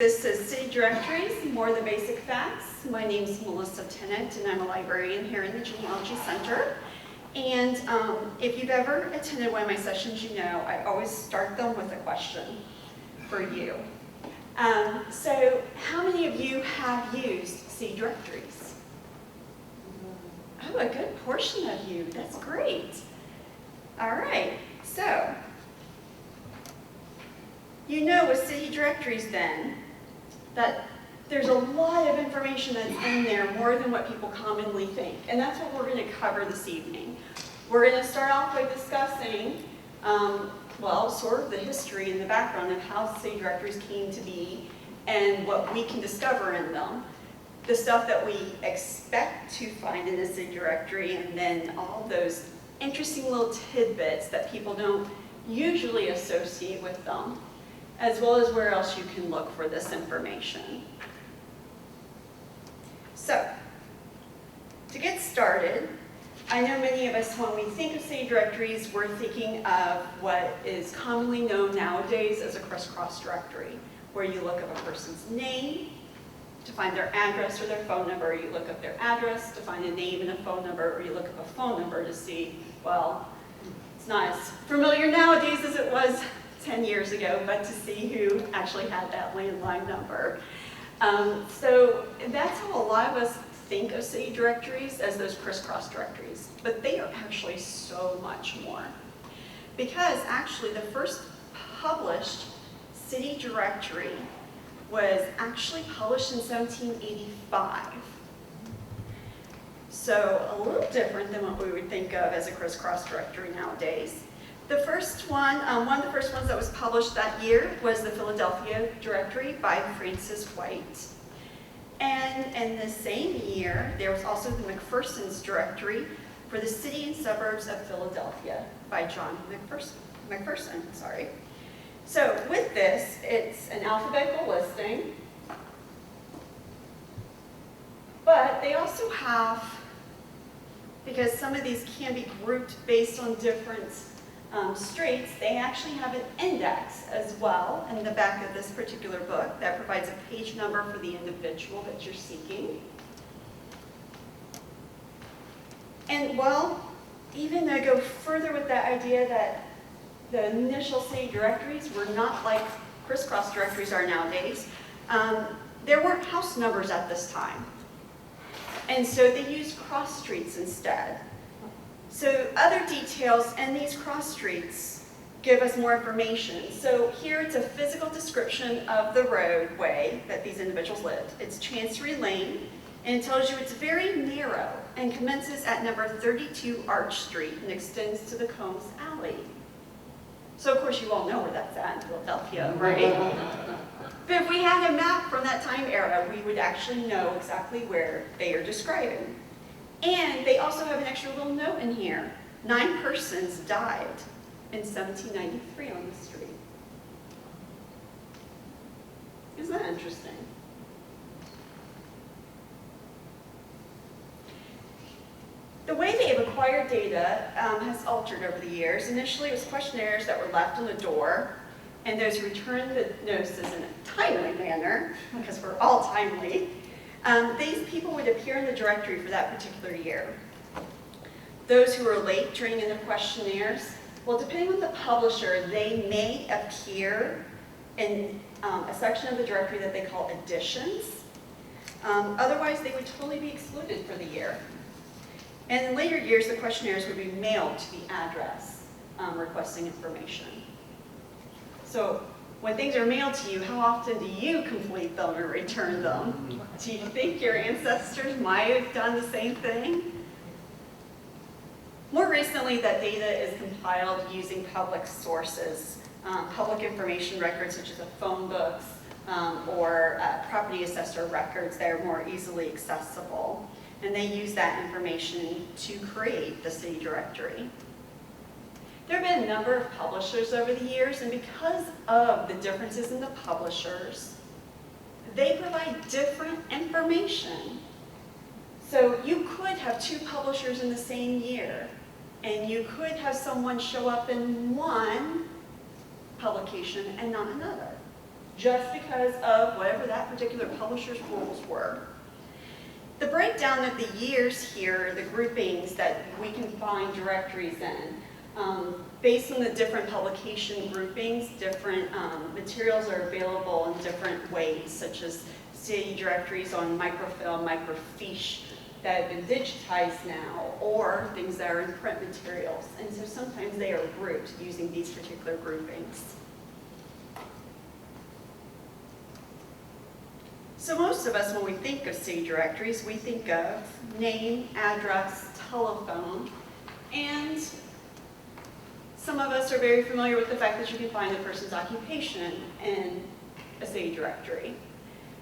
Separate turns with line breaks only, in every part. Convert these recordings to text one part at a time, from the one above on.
This is City Directories, More Than Basic Facts. My name is Melissa Tennant, and I'm a librarian here in the Genealogy Center. And if you've ever attended one of my sessions, you know I always start them with a question for you. So how many of you have used City Directories? Oh, a good portion of you. That's great. All right, so you know with City Directories then, that there's a lot of information that's in there, more than what people commonly think. And that's what we're going to cover this evening. We're going to start off by discussing, well, sort of the history and the background of how City Directories came to be and what we can discover in them. The stuff that we expect to find in a City Directory, and then all those interesting little tidbits that people don't usually associate with them, as well as where else you can look for this information. So, to get started, I know many of us, when we think of City Directories, we're thinking of what is commonly known nowadays as a crisscross directory, where you look up a person's name to find their address or their phone number, you look up their address to find a name and a phone number, or you look up a phone number to see, well, it's not as familiar nowadays as it was 10 years ago, but to see who actually had that landline number. So that's how a lot of us think of City Directories, as those crisscross directories, but they are actually so much more. Because actually the first published City Directory was actually published in 1785. So a little different than what we would think of as a crisscross directory nowadays. The first one of the first ones that was published that year was the Philadelphia Directory by Francis White. And in the same year, there was also the McPherson's Directory for the city and suburbs of Philadelphia by John McPherson. So with this, it's an alphabetical listing, but they also have, because some of these can be grouped based on different straits, they actually have an index as well in the back of this particular book that provides a page number for the individual that you're seeking. And well, even to go further with that idea that the initial City Directories were not like crisscross directories are nowadays, there weren't house numbers at this time. And so they used cross streets instead. So other details in these cross streets give us more information. So here it's a physical description of the roadway that these individuals lived. It's Chancery Lane, and it tells you it's very narrow and commences at number 32 Arch Street and extends to the Combs Alley. So of course you all know where that's at in Philadelphia, right? But if we had a map from that time era, we would actually know exactly where they are describing. And they also have an extra little note in here. 9 persons died in 1793 on the street. Isn't that interesting? The way they have acquired data has altered over the years. Initially, it was questionnaires that were left on the door, and those who returned the notices in a timely manner, because we're all timely, these people would appear in the directory for that particular year. Those who were late turning in their questionnaires, well, depending on the publisher, they may appear in a section of the directory that they call additions. Otherwise, they would totally be excluded for the year. And in later years, the questionnaires would be mailed to the address requesting information. So when things are mailed to you, how often do you complete them or return them? Do you think your ancestors might have done the same thing? More recently, that data is compiled using public sources, public information records such as phone books or property assessor records that are more easily accessible. And they use that information to create the City Directory. There have been a number of publishers over the years, and because of the differences in the publishers, they provide different information. So you could have 2 publishers in the same year, and you could have someone show up in one publication and not another. just because of whatever that particular publisher's rules were. The breakdown of the years here, the groupings that we can find directories in, based on the different publication groupings, different materials are available in different ways, such as city directories on microfilm, microfiche that have been digitized now, or things that are in print materials. And so sometimes they are grouped using these particular groupings. So most of us, when we think of city directories, we think of name, address, telephone, and some of us are very familiar with the fact that you can find the person's occupation in a city directory.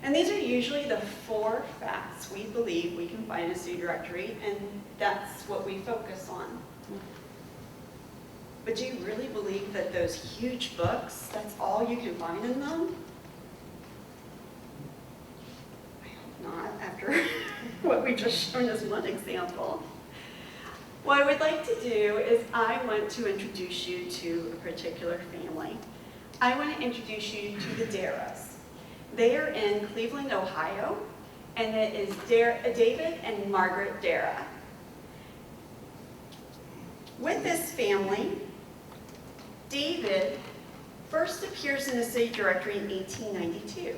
And these are usually the 4 facts we believe we can find in a city directory, and that's what we focus on. But do you really believe that those huge books, that's all you can find in them? Not after what we just shown as one example. What I would like to do is I want to introduce you to a particular family. I want to introduce you to the Darrahs. They are in Cleveland, Ohio, and it is David and Margaret Darrah. With this family, David first appears in the city directory in 1892.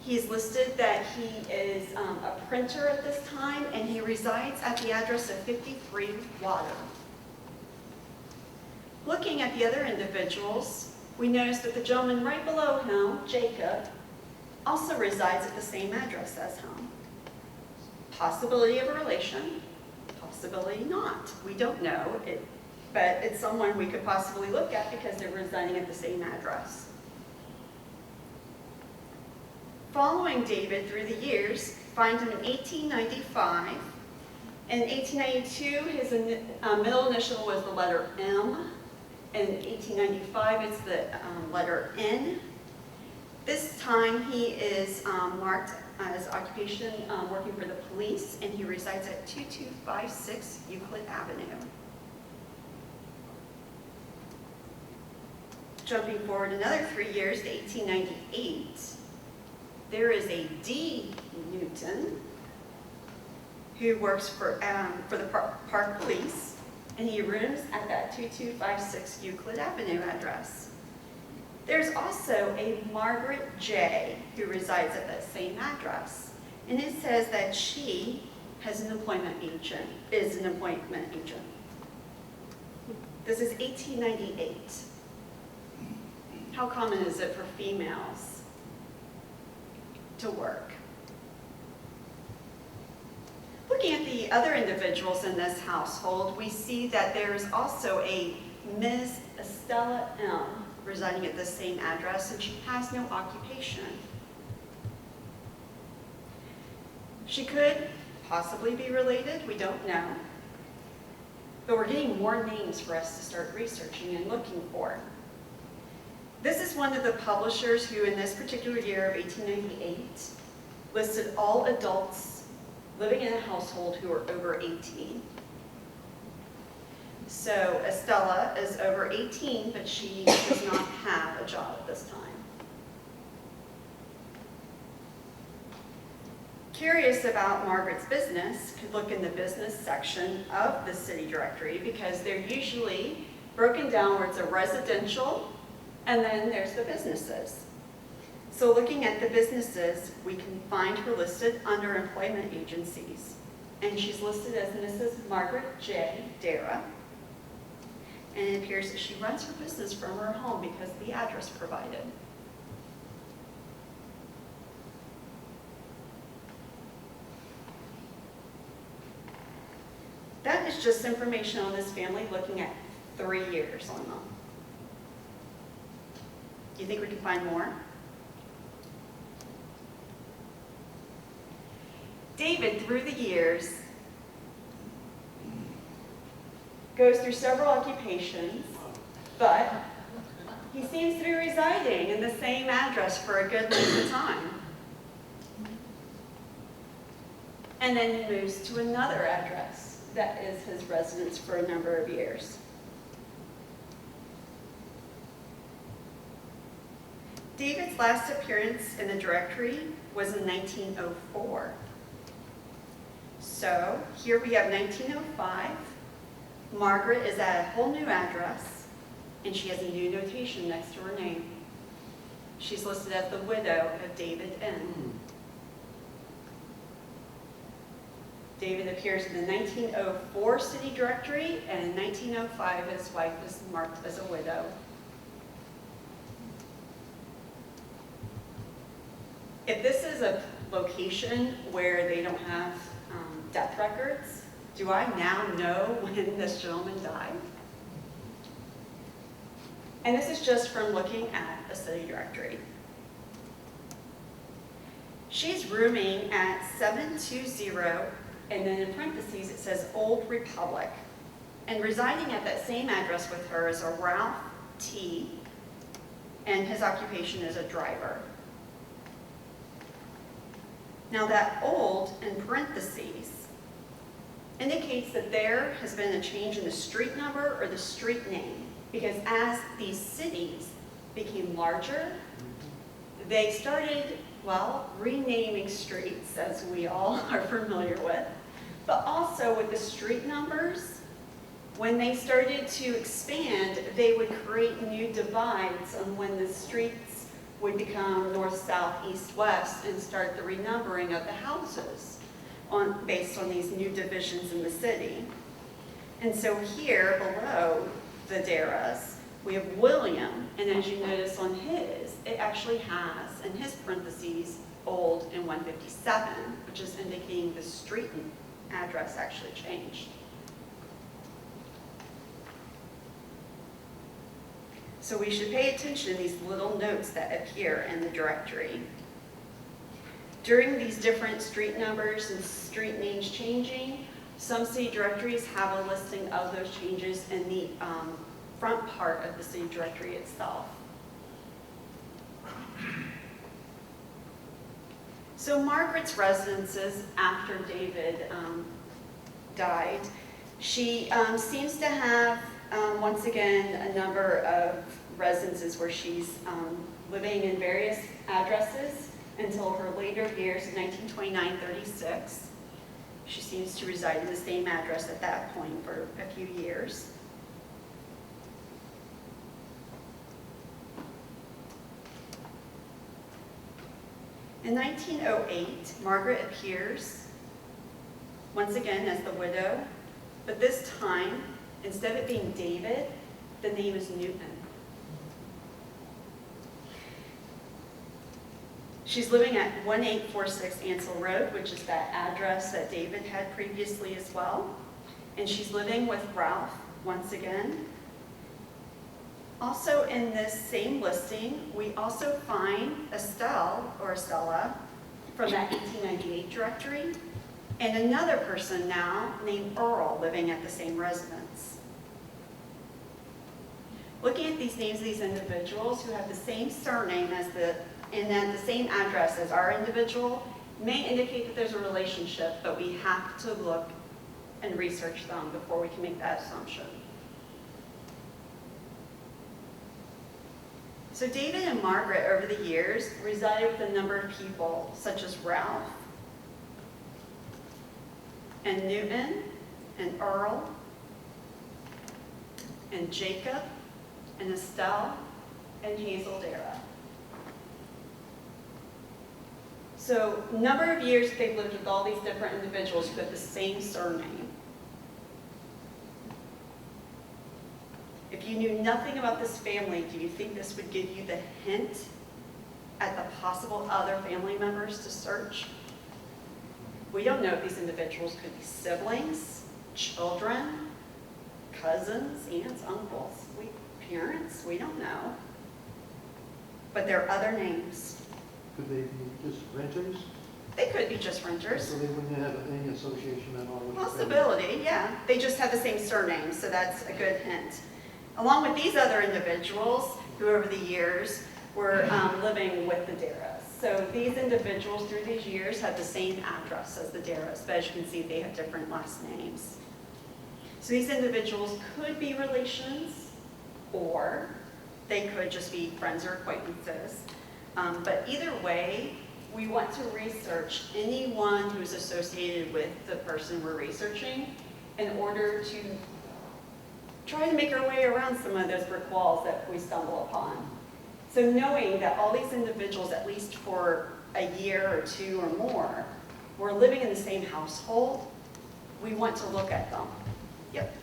He's listed that he is a printer at this time, and he resides at the address of 53 Water. Looking at the other individuals, we notice that the gentleman right below him, Jacob, also resides at the same address as him. Possibility of a relation, possibility not. We don't know, but it's someone we could possibly look at because they're residing at the same address. Following David through the years, find him in 1895. In 1892, his middle initial was the letter M. In 1895, it's the letter N. This time, he is marked as occupation working for the police, and he resides at 2256 Euclid Avenue. Jumping forward another 3 years to 1898, there is a D. Newton who works for the Park Police, and he rooms at that 2256 Euclid Avenue address. There's also a Margaret J. who resides at that same address, and it says that she has an employment agent, is an employment agent. This is 1898. How common is it for females to work? Looking at the other individuals in this household, we see that there is also a Ms. Estella M. residing at the same address, and she has no occupation. She could possibly be related, we don't know. But we're getting more names for us to start researching and looking for. This is one of the publishers who, in this particular year of 1898, listed all adults living in a household who are over 18. So Estella is over 18, but she does not have a job at this time. Curious about Margaret's business, could look in the business section of the city directory because they're usually broken down where it's a residential, and then there's the businesses. So looking at the businesses, we can find her listed under employment agencies. And she's listed as Mrs. Margaret J. Darrah. And it appears that she runs her business from her home because of the address provided. That is just information on this family looking at 3 years on them. Do you think we can find more? David, through the years, goes through several occupations, but he seems to be residing in the same address for a good length of time. And then he moves to another address that is his residence for a number of years. David's last appearance in the directory was in 1904. So here we have 1905. Margaret is at a whole new address, and she has a new notation next to her name. She's listed as the widow of David N. David appears in the 1904 city directory, and in 1905 his wife is marked as a widow. If this is a location where they don't have death records, do I now know when this gentleman died? And this is just from looking at a city directory. She's rooming at 720, and then in parentheses it says Old Republic. And residing at that same address with her is a Ralph T, and his occupation is a driver. Now that old in parentheses indicates that there has been a change in the street number or the street name, because as these cities became larger, they started, well, renaming streets, as we all are familiar with, but also with the street numbers. When they started to expand, they would create new divides on when the streets would become north, south, east, west, and start the renumbering of the houses based on these new divisions in the city. And so here below the Darrahs, we have William, and as you notice on his, it actually has, in his parentheses, Old and 157, which is indicating the street address actually changed. So we should pay attention to these little notes that appear in the directory. During these different street numbers and street names changing, some city directories have a listing of those changes in the front part of the city directory itself. So Margaret's residences after David died, she seems to have, once again, a number of residences where she's living in various addresses until her later years in 1929-36. She seems to reside in the same address at that point for a few years. In 1908, Margaret appears once again as the widow, but this time, instead of it being David, the name is Newton. She's living at 1846 Ansel Road, which is that address that David had previously as well. And she's living with Ralph once again. Also in this same listing, we also find Estelle, or Estella, from that 1898 directory, and another person now named Earl living at the same residence. Looking at these names of these individuals who have the same surname and at the same address as our individual may indicate that there's a relationship, but we have to look and research them before we can make that assumption. So David and Margaret over the years resided with a number of people such as Ralph and Newton and Earl and Jacob and Estelle and Hazel Darrah. So number of years they've lived with all these different individuals who have the same surname. If you knew nothing about this family, do you think this would give you the hint at the possible other family members to search? We don't know if these individuals could be siblings, children, cousins, aunts, uncles, parents, we don't know. But there are other names.
Could they be just renters?
They could be just renters.
So they wouldn't have any association at all with
Possibility, yeah. They just have the same surname, so that's a good hint. Along with these other individuals who over the years were living with the Darrahs. So these individuals through these years had the same address as the Darrahs, but as you can see, they have different last names. So these individuals could be relations, or they could just be friends or acquaintances. But either way, we want to research anyone who's associated with the person we're researching in order to try to make our way around some of those brick walls that we stumble upon. So knowing that all these individuals, at least for a year or two or more, were living in the same household, we want to look at them. Yep.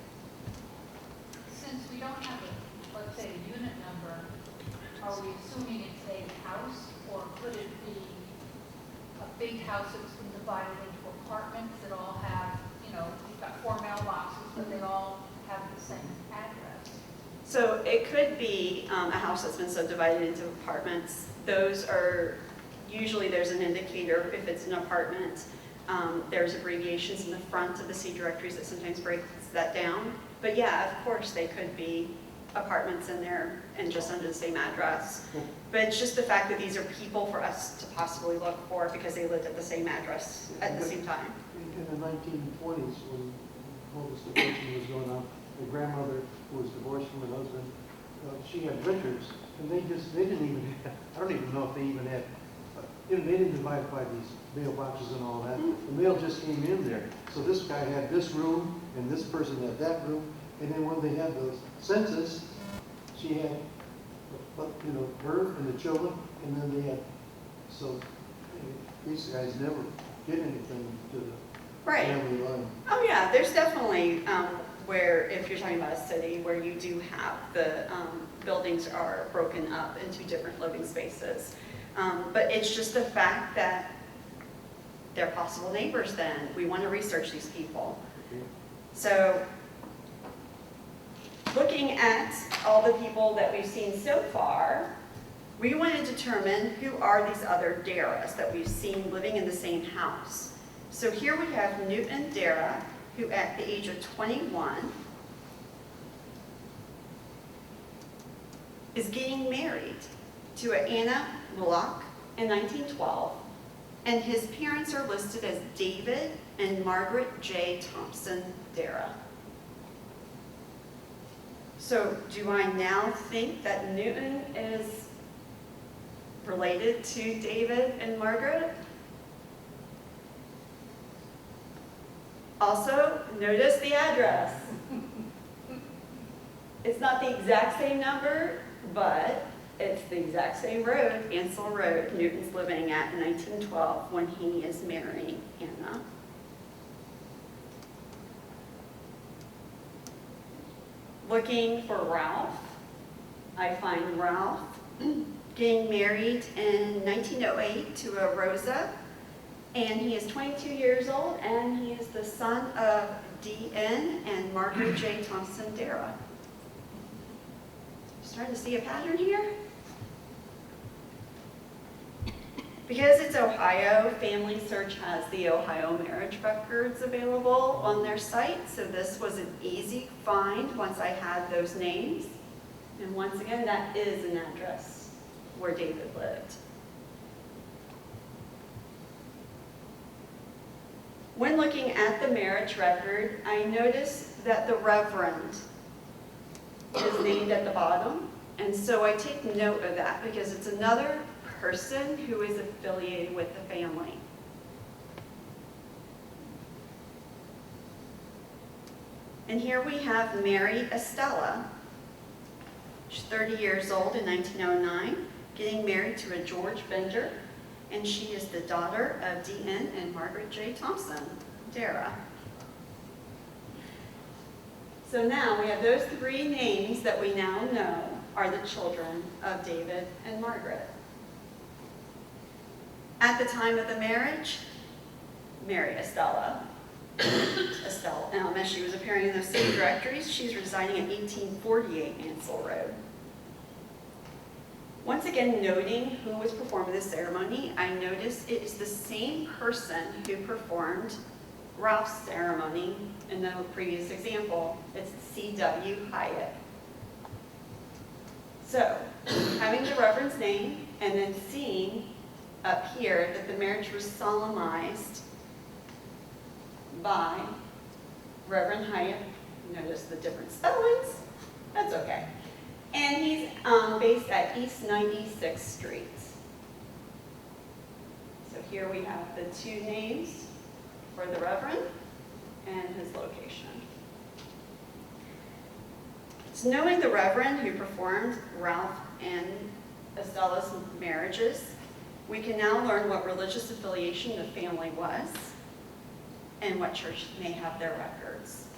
Since we don't have a, let's say, a unit number, are we assuming it's a house, or could it be a big house that's been divided into apartments that all have, you know, you've got 4 mailboxes, but they all have the same address?
So it could be a house that's been subdivided into apartments. Those are, usually there's an indicator if it's an apartment. There's abbreviations in the front of the C directories that sometimes breaks that down. But yeah, of course, they could be apartments in there and just under the same address. But it's just the fact that these are people for us to possibly look for because they lived at the same address at the same time.
In the 1920s, when all this divorcing was going on, the grandmother who was divorced from her husband, she had renters, and they didn't even have, I don't even know if they even had, they didn't divide by these mailboxes and all that. The mail just came in there. So this guy had this room, and this person had that room, and then when they had the census, she had, you know, her and the children, and then they had, so these guys never did anything to the
Right.
family line.
Oh yeah, there's definitely where, if you're talking about a city, where you do have the buildings are broken up into different living spaces. But it's just the fact that they're possible neighbors then. We want to research these people.
Okay.
So looking at all the people that we've seen so far, we want to determine who are these other Darrahs that we've seen living in the same house. So here we have Newton Darrah, who at the age of 21 is getting married to Anna Bullock in 1912, and his parents are listed as David and Margaret J. Thompson Darrah. So do I now think that Newton is related to David and Margaret? Also, notice the address. It's not the exact same number, but it's the exact same road, Ansel Road, Newton's living at in 1912 when he is marrying Anna. Looking for Ralph, I find Ralph getting married in 1908 to a Rosa, and he is 22 years old, and he is the son of D.N. and Margaret J. Thompson Darrah. Starting to see a pattern here? Because it's Ohio, Family Search has the Ohio marriage records available on their site, so this was an easy find once I had those names. And once again, that is an address where David lived. When looking at the marriage record, I noticed that the Reverend is named at the bottom, and so I take note of that because it's another person who is affiliated with the family. And here we have Mary Estella. She's 30 years old in 1909, getting married to a George Bender, and she is the daughter of D.N. and Margaret J. Thompson Darrah. So now we have those 3 names that we now know are the children of David and Margaret. At the time of the marriage, Mary Estella, as she was appearing in those same directories, she's residing at 1848 Ansel Road. Once again, noting who was performing this ceremony, I noticed it is the same person who performed Ralph's ceremony in the previous example. It's C.W. Hyatt. So, having the reference name and then seeing up here that the marriage was solemnized by Reverend Hyatt. Notice the different spellings. That's okay. And he's based at East 96th Street. here we have the two names for the Reverend and his location. So knowing the Reverend who performed Ralph and Estella's marriages, we can now learn what religious affiliation the family was and what church may have their records.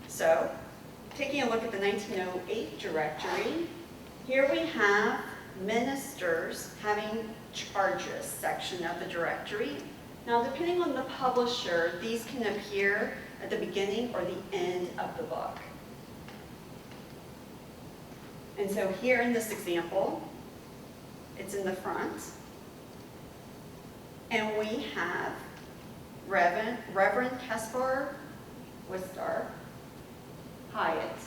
So, taking a look at the 1908 directory, here we have ministers having charges section of the directory. Now, depending on the publisher, these can appear at the beginning or the end of the book. And so here in this example, it's in the front. And we have Reverend Caspar Wistar Hyatt.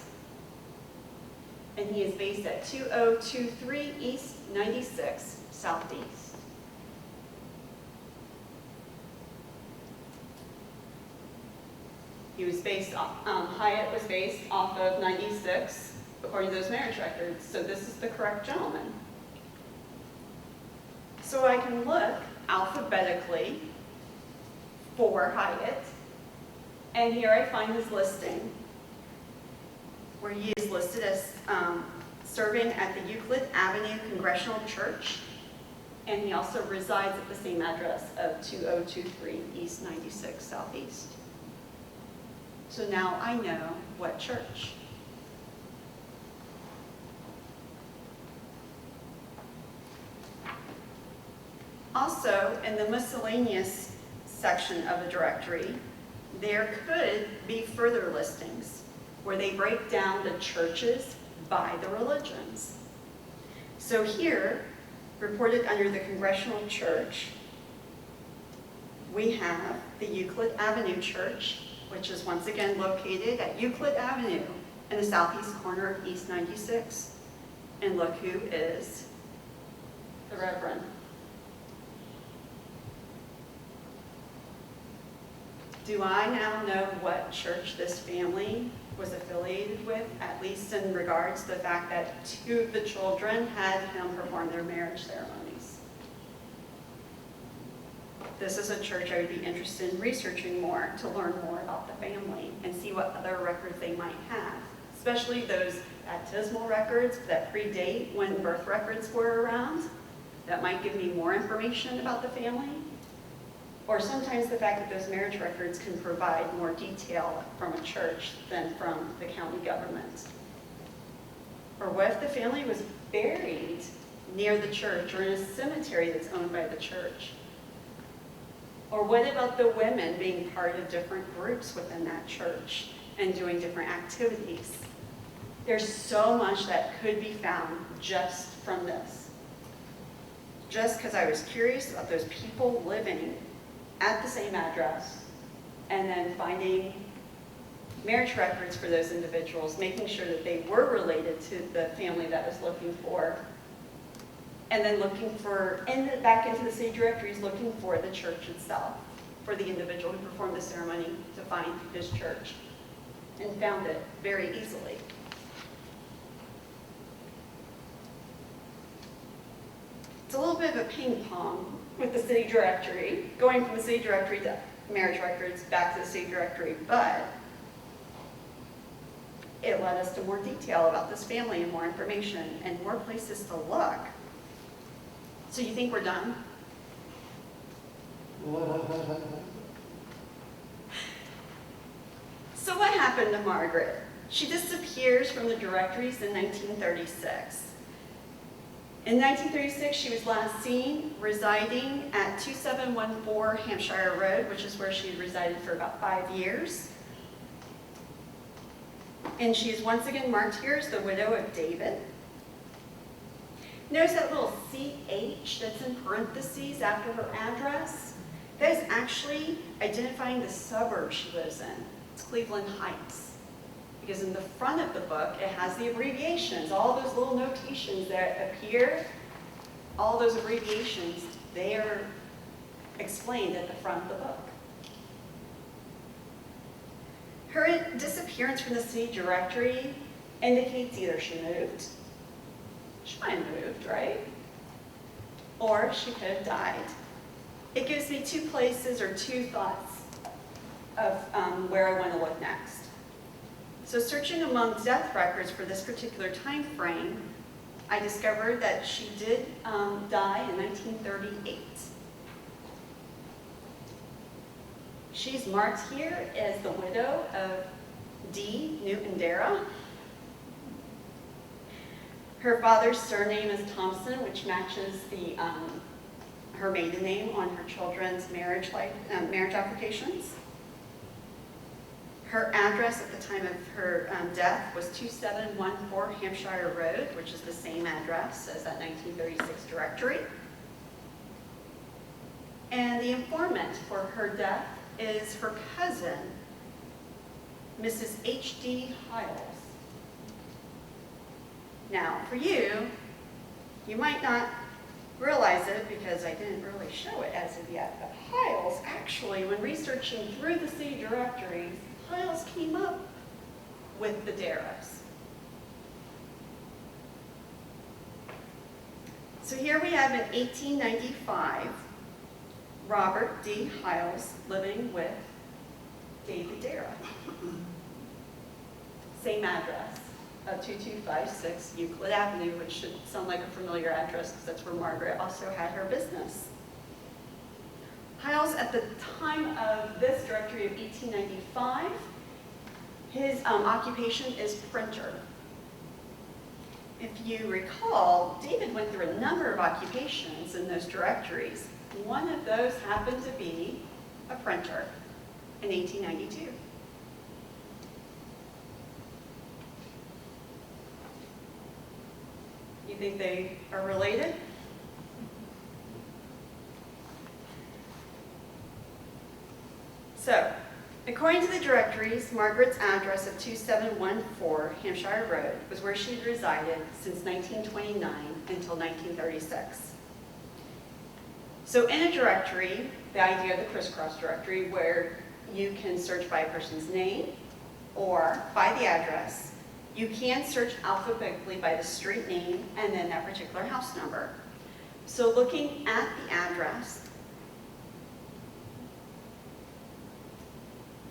And he is based at 2023 East 96 Southeast. He was based Hyatt was based off of 96, according to those marriage records. So this is the correct gentleman. So I can look alphabetically for Hyatt, and here I find his listing, where he is listed as serving at the Euclid Avenue Congregational Church, and he also resides at the same address of 2023 East 96 Southeast. So now I know what church. Also, in the miscellaneous section of the directory, there could be further listings where they break down the churches by the religions. So here, reported under the Congregational Church, we have the Euclid Avenue Church, which is once again located at Euclid Avenue in the southeast corner of East 96. And look who is the Reverend. Do I now know what church this family was affiliated with, at least in regards to the fact that two of the children had him perform their marriage ceremonies? This is a church I would be interested in researching more to learn more about the family and see what other records they might have, especially those baptismal records that predate when birth records were around. That might give me more information about the family. Or sometimes the fact that those marriage records can provide more detail from a church than from the county government. Or what if the family was buried near the church or in a cemetery that's owned by the church? Or what about the women being part of different groups within that church and doing different activities? There's so much that could be found just from this. Just because I was curious about those people living at the same address, and then finding marriage records for those individuals, making sure that they were related to the family that was looking for, and then looking for, back into the city directories, looking for the church itself, for the individual who performed the ceremony to find his church, and found it very easily. It's a little bit of a ping pong with the city directory, going from the city directory to marriage records back to the city directory, but it led us to more detail about this family and more information and more places to look. So you think we're done? So what happened to Margaret? She disappears from the directories in 1936. In 1936, she was last seen residing at 2714 Hampshire Road, which is where she had resided for about 5 years. And she is once again marked here as the widow of David. Notice that little CH that's in parentheses after her address? That is actually identifying the suburb she lives in. It's Cleveland Heights. Because in the front of the book, it has the abbreviations, all those little notations that appear, all those abbreviations, they are explained at the front of the book. Her disappearance from the city directory indicates either she moved, she might have moved, right? or she could have died. It gives me two places or two thoughts of where I want to look next. So searching among death records for this particular time frame, I discovered that she did die in 1938. She's marked here as the widow of D. Newton Darrah. Her father's surname is Thompson, which matches her maiden name on her children's marriage applications. Her address at the time of her death was 2714 Hampshire Road, which is the same address as that 1936 directory. And the informant for her death is her cousin, Mrs. H.D. Hiles. Now, for you, you might not realize it because I didn't really show it as of yet, but Hiles, actually, when researching through the city directories, Hiles came up with the Darrahs. So here we have in 1895, Robert D. Hiles living with David Darrah. Same address, 2256 Euclid Avenue, which should sound like a familiar address because that's where Margaret also had her business. Hiles, at the time of this directory of 1895, his occupation is printer. If you recall, David went through a number of occupations in those directories. One of those happened to be a printer in 1892. You think they are related? So, according to the directories, Margaret's address of 2714 Hampshire Road was where she had resided since 1929 until 1936. So in a directory, the idea of the crisscross directory, where you can search by a person's name or by the address, you can search alphabetically by the street name and then that particular house number. So looking at the address,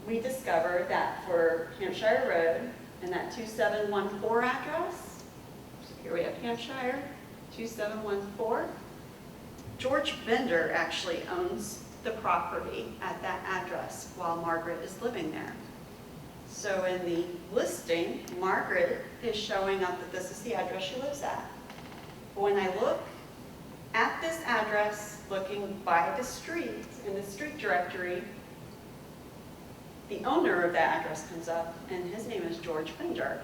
we discovered that for Hampshire Road and that 2714 address, so here we have Hampshire, 2714, George Bender actually owns the property at that address while Margaret is living there. So in the listing, Margaret is showing up that this is the address she lives at. But when I look at this address, looking by the street, in the street directory, the owner of that address comes up, and his name is George Bender.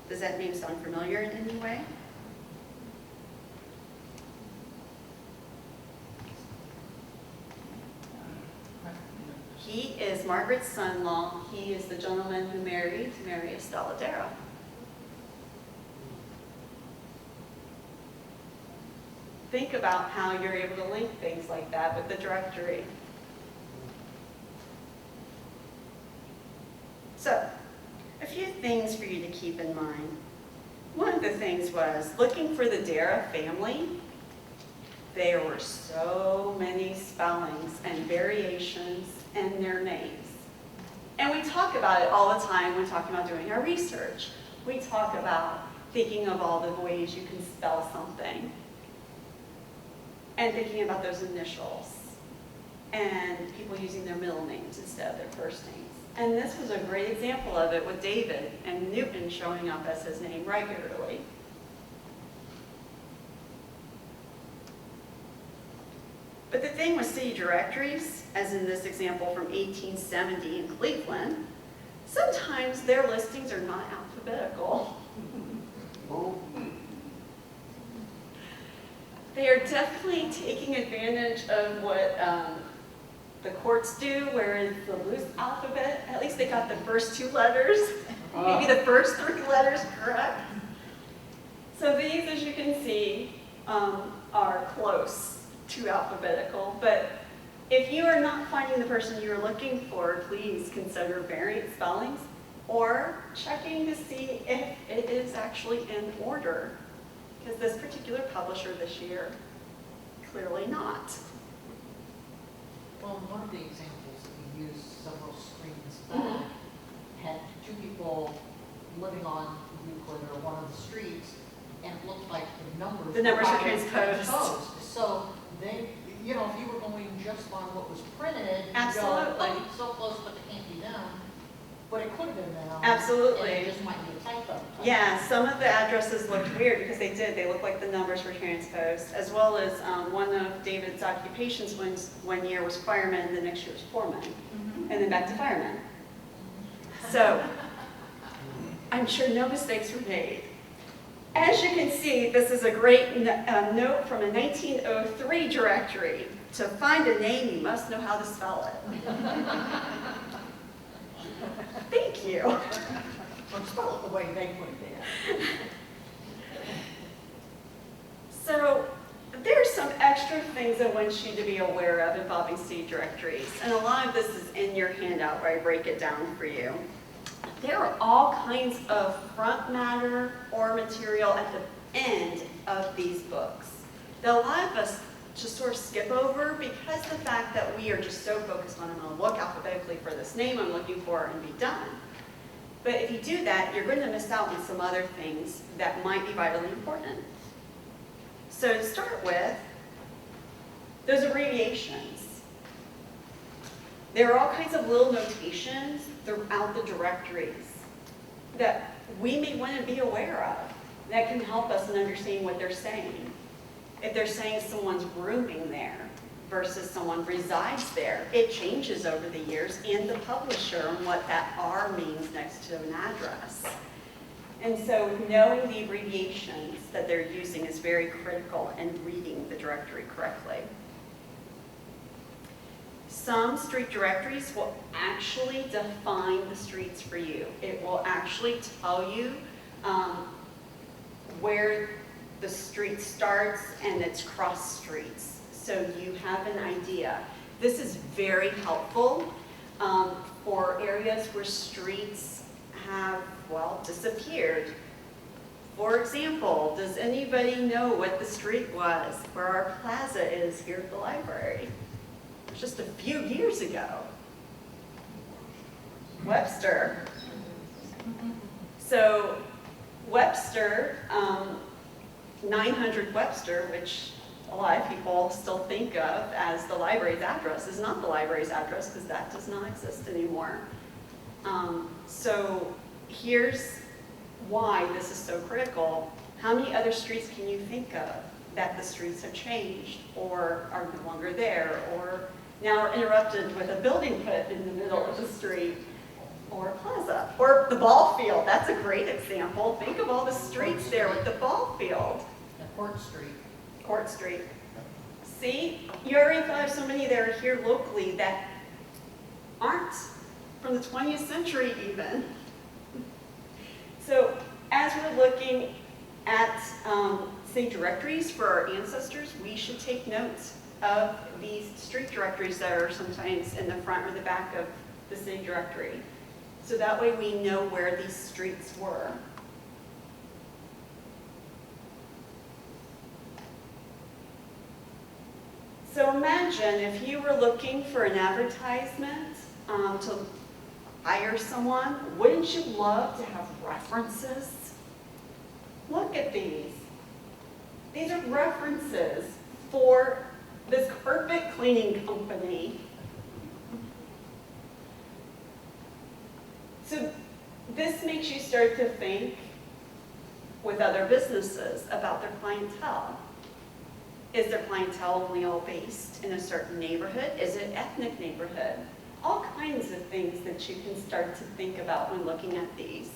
Does that name sound familiar in any way? He is Margaret's son-in-law. He is the gentleman who married Mary Estella Darrah. Think about how you're able to link things like that with the directory. So, a few things for you to keep in mind. One of the things was looking for the Darrah family. There were so many spellings and variations in their names. And we talk about it all the time when talking about doing our research. We talk about thinking of all the ways you can spell something and thinking about those initials and people using their middle names instead of their first names. And this was a great example of it with David and Newton showing up as his name regularly. But the thing with city directories, as in this example from 1870 in Cleveland, sometimes their listings are not alphabetical. They are definitely taking advantage of what the courts do, where it's the loose alphabet. At least they got the first two letters, maybe the first three letters correct. So these, as you can see, are close to alphabetical, but if you are not finding the person you're looking for, please consider variant spellings or checking to see if it is actually in order. Because this particular publisher this year, clearly not.
Well, one of the examples that we used several screens back had two people living on Euclid or one of the streets, and it looked like the numbers
are
were
transposed.
So they, you know, if you were going just on what was printed, you
Absolutely.
go, like, it's so close, but it can't be down. But it could have been down.
Absolutely.
And it just might be a typo.
Yeah, some of the addresses looked weird because they did. They looked like the numbers were transposed, as well as one of David's occupations one year was fireman, the next year was foreman, and then back to fireman. So I'm sure no mistakes were made. As you can see, this is a great note from a 1903 directory. To find a name, you must know how to spell it. Thank you.
Or spell it the way they put it there.
So there's some extra things I want you to be aware of involving city directories. And a lot of this is in your handout where I break it down for you. There are all kinds of front matter or material at the end of these books that a lot of us just sort of skip over because the fact that we are just so focused on, I'm going to look alphabetically for this name I'm looking for and be done. But if you do that, you're going to miss out on some other things that might be vitally important. So to start with, those abbreviations. There are all kinds of little notations throughout the directories that we may want to be aware of that can help us in understanding what they're saying. If they're saying someone's rooming there versus someone resides there, it changes over the years, and the publisher and what that R means next to an address. And so knowing the abbreviations that they're using is very critical in reading the directory correctly. Some street directories will actually define the streets for you. It will actually tell you where the street starts and its cross streets, so you have an idea. This is very helpful for areas where streets have, well, disappeared. For example, does anybody know what the street was where our plaza is here at the library? Just a few years ago. Webster. So Webster, 900 Webster, which a lot of people still think of as the library's address, is not the library's address because that does not exist anymore. So here's why this is so critical. How many other streets can you think of that the streets have changed or are no longer there, or now are interrupted with a building put in the middle of the street, or a plaza, or the ball field? That's a great example. Think of all the streets there with the ball field.
And Court Street.
Court Street. See, you already thought of so many that are here locally that aren't from the 20th century even. So as we're looking at city directories for our ancestors, we should take notes of these street directories that are sometimes in the front or the back of the city directory. So that way we know where these streets were. So imagine if you were looking for an advertisement to hire someone, wouldn't you love to have references? Look at these. These are references for this carpet cleaning company. So this makes you start to think with other businesses about their clientele. Is their clientele only all based in a certain neighborhood? Is it ethnic neighborhood? All kinds of things that you can start to think about when looking at these.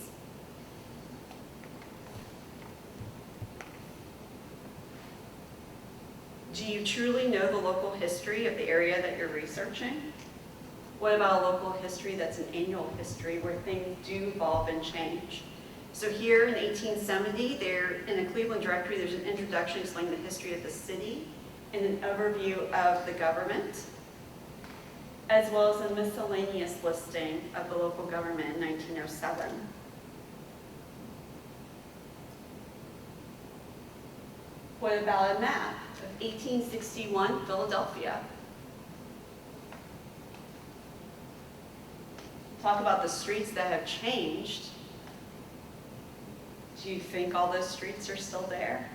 Do you truly know the local history of the area that you're researching? What about a local history that's an annual history where things do evolve and change? So here in 1870, there in a Cleveland directory, there's an introduction explaining the history of the city and an overview of the government, as well as a miscellaneous listing of the local government in 1907. What about a map of 1861 Philadelphia? Talk about the streets that have changed. Do you think all those streets are still there?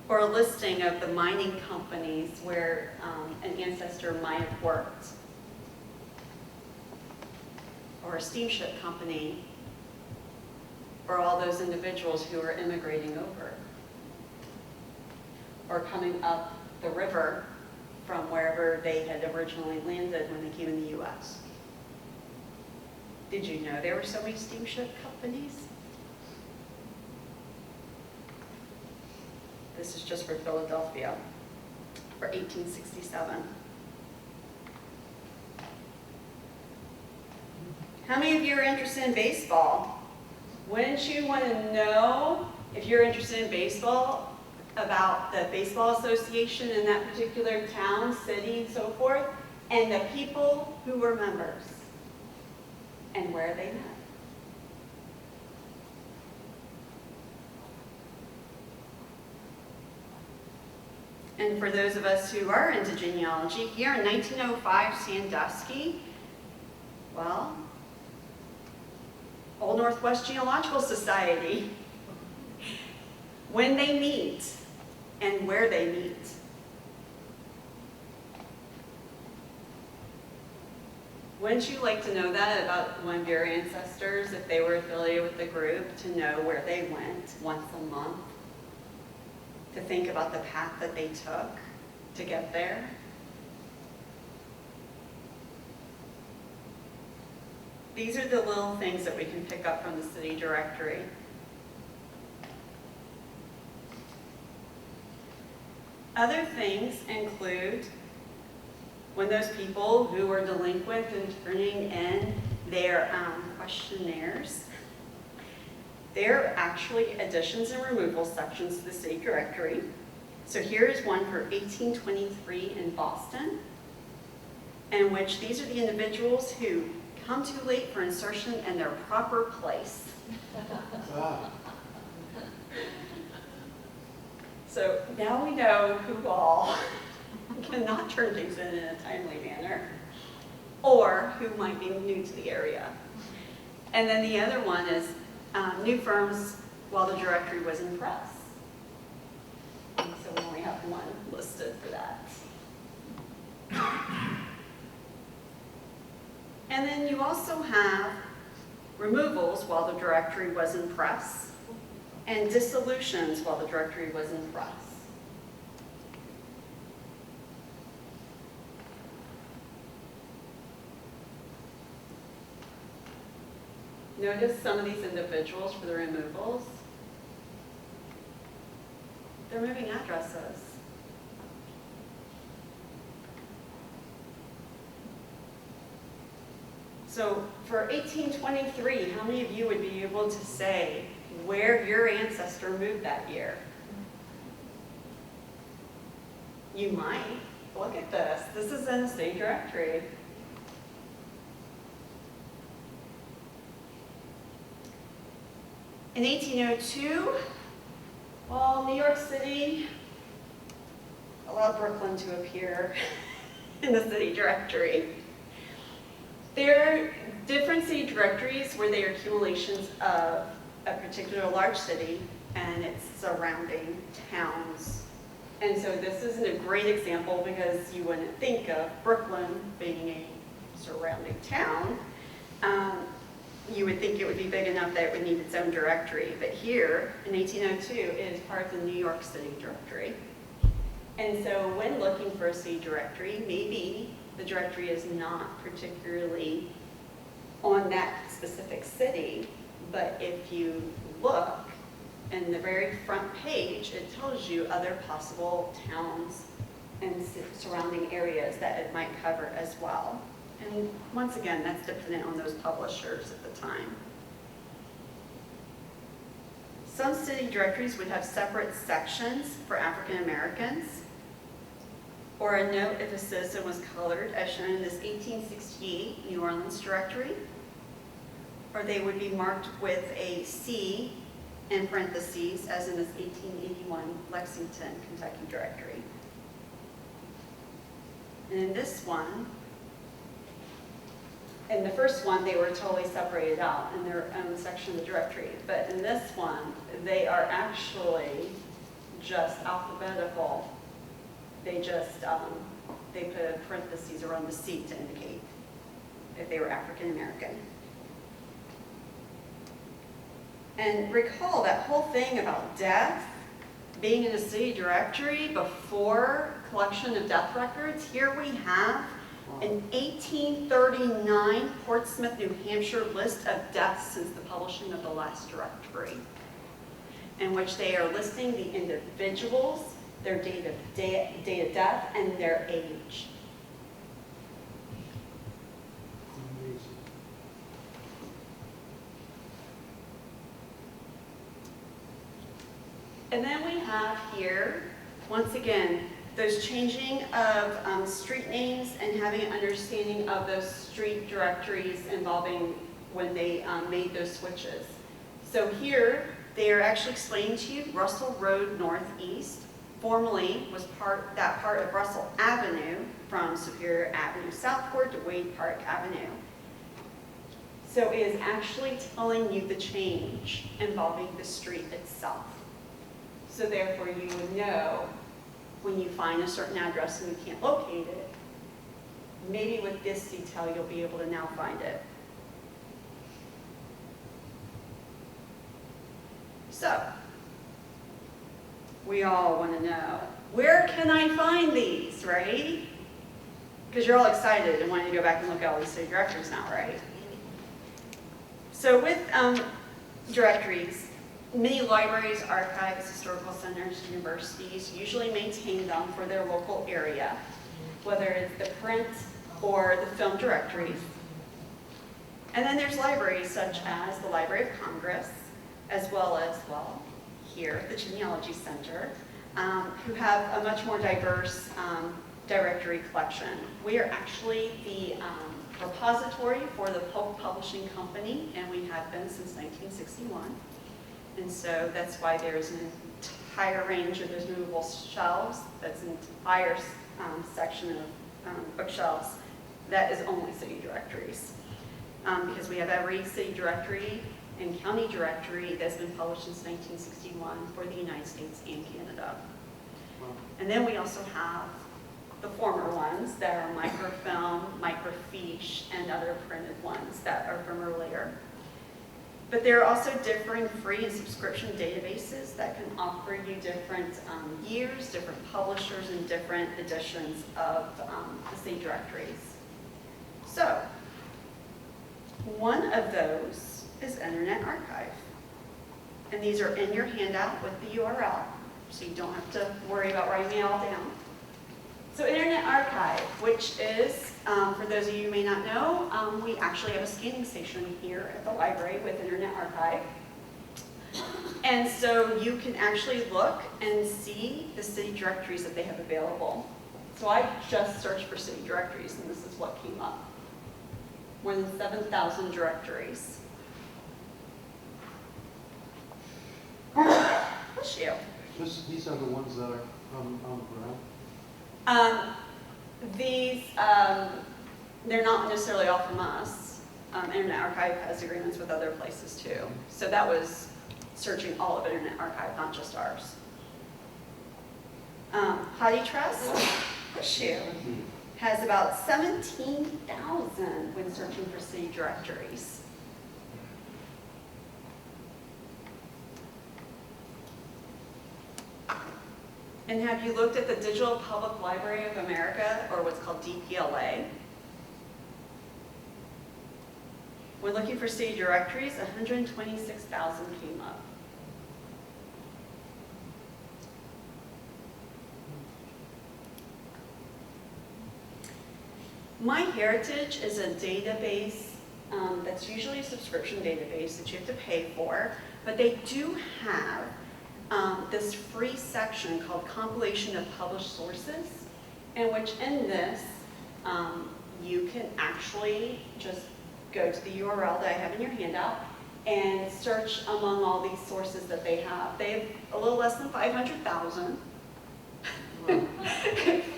Or a listing of the mining companies where an ancestor might have worked. Or a steamship company. Or all those individuals who are immigrating over. Or coming up the river from wherever they had originally landed when they came in the U.S. Did you know there were so many steamship companies? This is just for Philadelphia for 1867. How many of you are interested in baseball? Wouldn't you want to know, if you're interested in baseball, about the baseball association in that particular town, city, and so forth, and the people who were members, and where they met? And for those of us who are into genealogy, here in 1905, Sandusky, well, Old Northwest Genealogical Society, when they meet and where they meet. Wouldn't you like to know that about one of your ancestors, if they were affiliated with the group, to know where they went once a month? To think about the path that they took to get there? These are the little things that we can pick up from the city directory. Other things include when those people who were delinquent and turning in their questionnaires, there are actually additions and removal sections to the city directory. So here is one for 1823 in Boston, in which these are the individuals who come too late for insertion in their proper place. So now we know who all cannot turn things in a timely manner, or who might be new to the area. And then the other one is new firms while the directory was in press. And so we only have one listed for that. And then you also have removals while the directory was in press, and dissolutions while the directory was in press. Notice some of these individuals for the removals. They're moving addresses. So for 1823, how many of you would be able to say where your ancestor moved that year? You might. Look at this. This is in the state directory. In 1802, well, New York City allowed Brooklyn to appear in the city directory. There are different city directories where they are accumulations of a particular large city and its surrounding towns. And so this isn't a great example because you wouldn't think of Brooklyn being a surrounding town. You would think it would be big enough that it would need its own directory. But here, in 1802, it is part of the New York City directory. And so when looking for a city directory, maybe the directory is not particularly on that specific city, but if you look in the very front page, it tells you other possible towns and surrounding areas that it might cover as well. And once again, that's dependent on those publishers at the time. Some city directories would have separate sections for African Americans, or a note if a citizen was colored, as shown in this 1868 New Orleans directory, or they would be marked with a C in parentheses, as in this 1881 Lexington, Kentucky directory. And in this one, in the first one, they were totally separated out in their own section of the directory. But in this one, they are actually just alphabetical. They just, they put a parentheses around the C to indicate if they were African American. And recall that whole thing about death being in a city directory before collection of death records. Here we have an 1839 Portsmouth, New Hampshire list of deaths since the publishing of the last directory, in which they are listing the individuals, their date of death, and their age.
Amazing.
And then we have here, once again, those changing of street names and having an understanding of those street directories involving when they made those switches. So here, they are actually explaining to you Russell Road Northeast formerly was that part of Russell Avenue from Superior Avenue southward to Wade Park Avenue. So it is actually telling you the change involving the street itself. So therefore you would know when you find a certain address and you can't locate it, maybe with this detail you'll be able to now find it. So, we all want to know, where can I find these, right? Because you're all excited and wanting to go back and look at all these city directories now, right? So with directories, many libraries, archives, historical centers, universities usually maintain them for their local area, whether it's the print or the film directories. And then there's libraries such as the Library of Congress, as well as, well, here, the Genealogy Center, who have a much more diverse directory collection. We are actually the repository for the Polk Publishing Company, and we have been since 1961. And so that's why there's an entire range of those movable shelves. That's an entire section of bookshelves that is only city directories. Because we have every city directory and county directory that's been published since 1961 for the United States and Canada.
Wow.
And then we also have the former ones that are microfilm, microfiche, and other printed ones that are from earlier. But there are also differing free and subscription databases that can offer you different years, different publishers, and different editions of the city directories. So, one of those is Internet Archive. And these are in your handout with the URL, so you don't have to worry about writing it all down. So Internet Archive, which is, for those of you who may not know, we actually have a scanning station here at the library with Internet Archive. And so you can actually look and see the city directories that they have available. So I just searched for city directories, and this is what came up. More than 7,000 directories. Bless you.
These are the ones that are on the ground?
These, they're not necessarily all from us. Internet Archive has agreements with other places too. So that was searching all of Internet Archive, not just ours. Potty Trust, has about 17,000 when searching for city directories. And have you looked at the Digital Public Library of America, or what's called DPLA? When looking for city directories, 126,000 came up. MyHeritage is a database that's usually a subscription database that you have to pay for, but they do have this free section called Compilation of Published Sources, in which in this, you can actually just go to the URL that I have in your handout and search among all these sources that they have. They have a little less than 500,000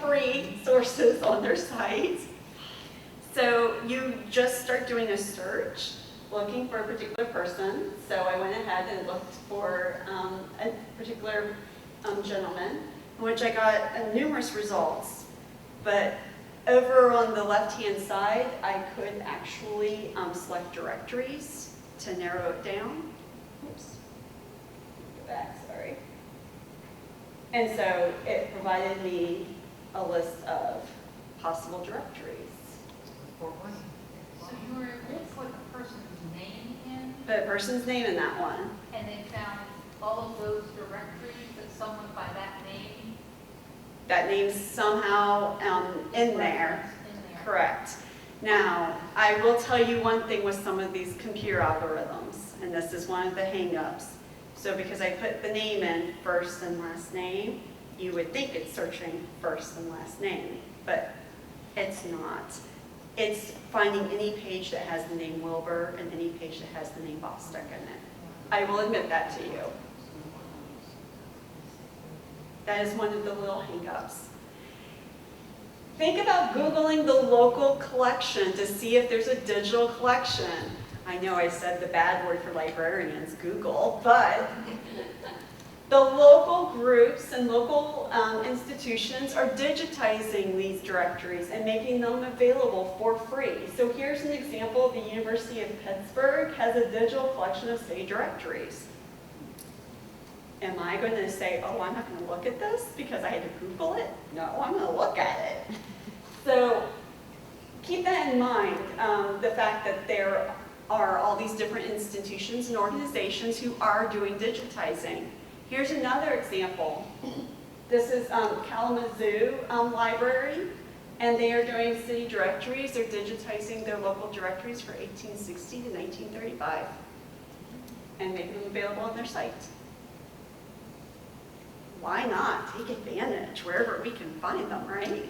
free sources on their site. So you just start doing a search, looking for a particular person. So I went ahead and looked for a particular gentleman, in which I got numerous results. But over on the left-hand side, I could actually select directories to narrow it down. Oops. Go back, sorry. And so it provided me a list of possible directories.
For one.
So you were able to put a person's name in,
The person's name in that one.
and they found all of those directories that someone by that name.
That name's somehow in there.
In there.
Correct. Now, I will tell you one thing with some of these computer algorithms, and this is one of the hang-ups. So because I put the name in first and last name, you would think it's searching first and last name, but it's not. It's finding any page that has the name Wilbur and any page that has the name Bostock in it. I will admit that to you. That is one of the little hang-ups. Think about Googling the local collection to see if there's a digital collection. I know I said the bad word for librarians, Google, but the local groups and local institutions are digitizing these directories and making them available for free. So here's an example. The University of Pittsburgh has a digital collection of city directories. Am I going to say, oh, I'm not going to look at this because I had to Google it? No, I'm going to look at it. So keep that in mind, the fact that there are all these different institutions and organizations who are doing digitizing. Here's another example. This is Kalamazoo Library, and they are doing city directories. They're digitizing their local directories for 1860 to 1935 and making them available on their site. Why not take advantage wherever we can find them, right?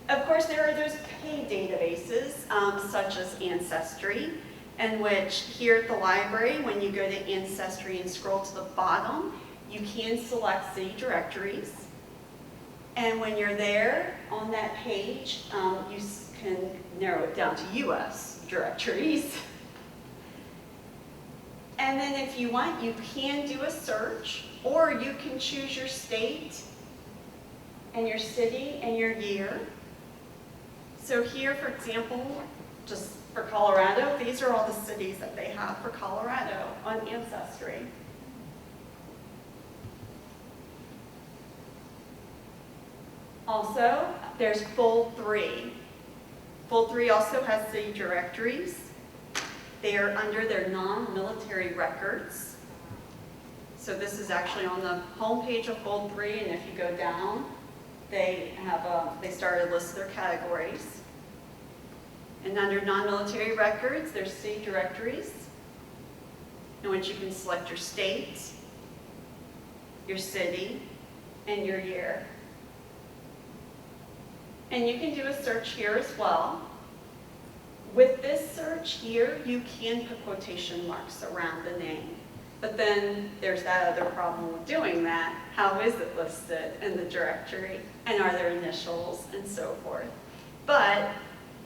Of course, there are those paid databases, such as Ancestry, in which here at the library, when you go to Ancestry and scroll to the bottom, you can select city directories. And when you're there on that page, you can narrow it down to US directories. And then if you want, you can do a search, or you can choose your state and your city and your year. So here, for example, just for Colorado, these are all the cities that they have for Colorado on Ancestry. Also, there's Fold 3. Fold 3 also has city directories. They are under their non-military records. So this is actually on the home page of Fold 3, and if you go down, they started a list of their categories. And under non-military records, there's city directories, in which you can select your state, your city, and your year. And you can do a search here as well. With this search here, you can put quotation marks around the name. But then there's that other problem with doing that. How is it listed in the directory? And are there initials and so forth? But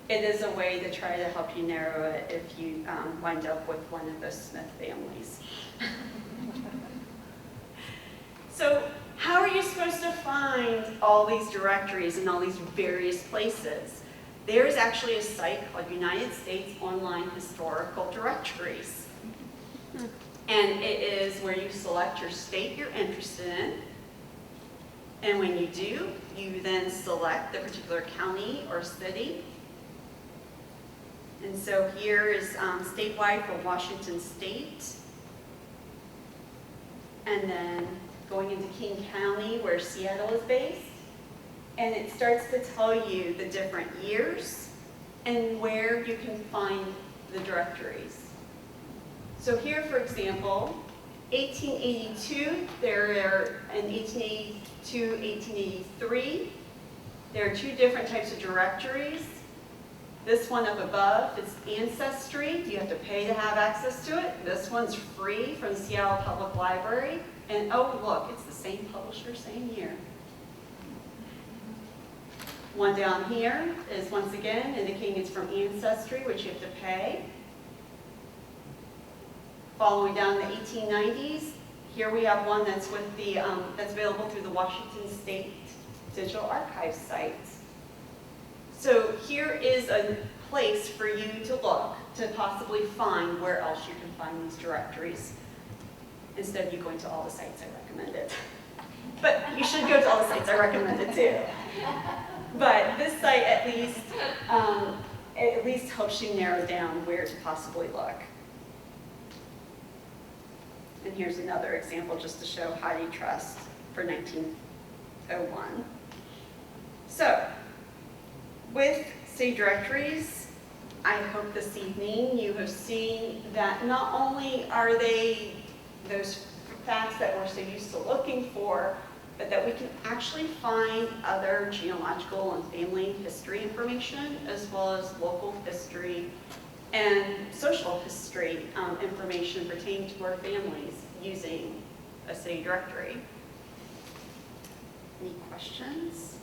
it is a way to try to help you narrow it if you wind up with one of those Smith families. So how are you supposed to find all these directories in all these various places? There's actually a site called United States Online Historical Directories. And it is where you select your state you're interested in. And when you do, you then select the particular county or city. And so here is statewide for Washington State. And then going into King County where Seattle is based. And it starts to tell you the different years and where you can find the directories. So here, for example, 1882, there are, in 1882, 1883, there are two different types of directories. This one up above is Ancestry. You have to pay to have access to it. This one's free from the Seattle Public Library. And oh, look, it's the same publisher, same year. One down here is once again indicating it's from Ancestry, which you have to pay. Following down in the 1890s, here we have one that's with the that's available through the Washington State Digital Archive site. So here is a place for you to look to possibly find where else you can find these directories, instead of you going to all the sites I recommended. But you should go to all the sites I recommended too. But this site at least helps you narrow down where to possibly look. And here's another example just to show Heidi Trust for 1901. So, with Say Directories, I hope this evening you have seen that not only are they those facts that we're so used to looking for, but that we can actually find other genealogical and family history information, as well as local history and social history information pertaining to our families using a city directory. Any questions?